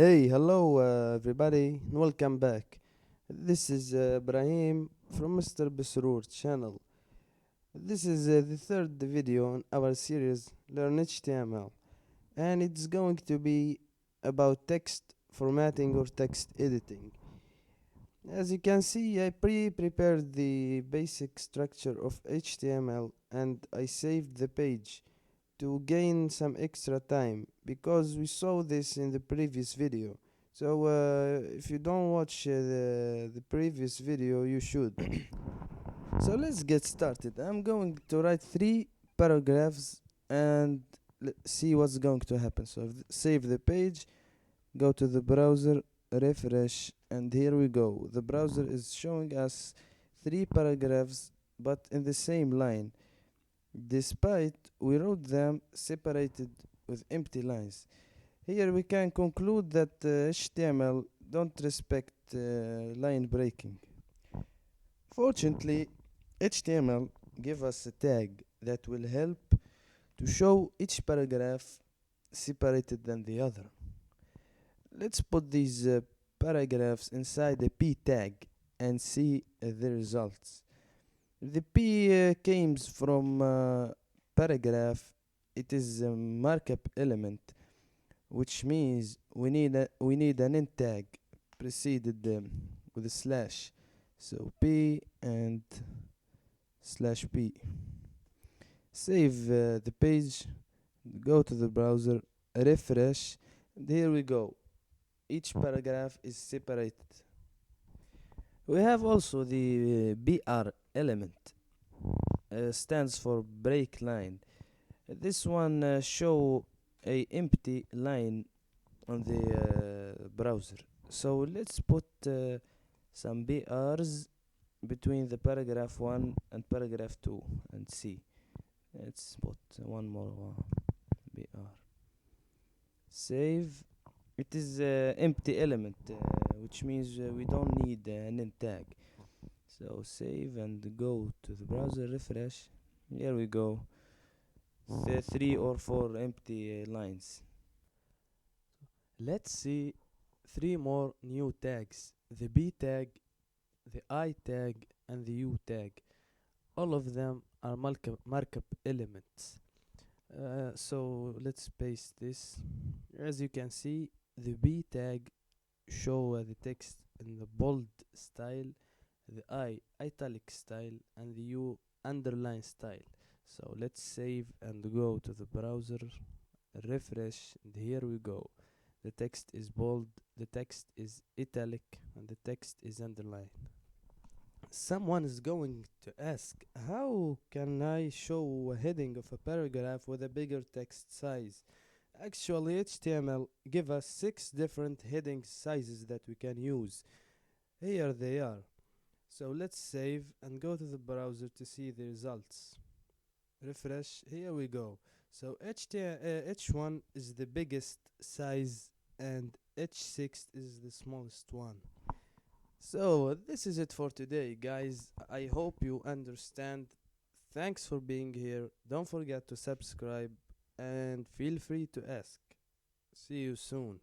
Hey, hello everybody, and welcome back. This is Ibrahim from Mr. Besroor channel. This is the third video in our series Learn HTML, and it's going to be about text formatting or text editing. As you can see, I pre-prepared the basic structure of HTML and I saved the page to gain some extra time because we saw this in the previous video. So if you don't watch the previous video, you should. So let's get started. I'm going to write 3 paragraphs and see what's going to happen. So save the page, go to the browser, refresh, and here we go. The browser is showing us 3 paragraphs but in the same line, despite we wrote them separated with empty lines. Here we can conclude that HTML don't respect line breaking. Fortunately, HTML give us a tag that will help to show each paragraph separated than the other. Let's put these paragraphs inside a p tag and see the results. The p comes from paragraph. It is a markup element, which means we need an end tag preceded with a slash. So p and slash p. Save the page, go to the browser, refresh, and here we go. Each paragraph is separated. We have also the br element, stands for break line. This one show a empty line on the browser. So let's put some BRs between the paragraph 1 and paragraph 2 and see. Let's put one more BR. Save. It is empty element, which means we don't need an end tag. So save and go to the browser, refresh. Here we go. 3 or 4 empty lines. Let's see 3 more new tags: the B tag, the I tag, and the U tag. All of them are markup elements. So let's paste this. As you can see, the B tag show the text in the bold style, the I italic style, and the U underline style. So let's save and go to the browser, refresh, and here we go. The text is bold, the text is italic, and the text is underlined. Someone is going to ask, how can I show a heading of a paragraph with a bigger text size? Actually, HTML give us 6 different heading sizes that we can use. Here they are. So let's save and go to the browser to see the results. Refresh, here we go. So H1 is the biggest size and H6 is the smallest one. So this is it for today, guys. I hope you understand. Thanks for being here. Don't forget to subscribe and feel free to ask. See you soon.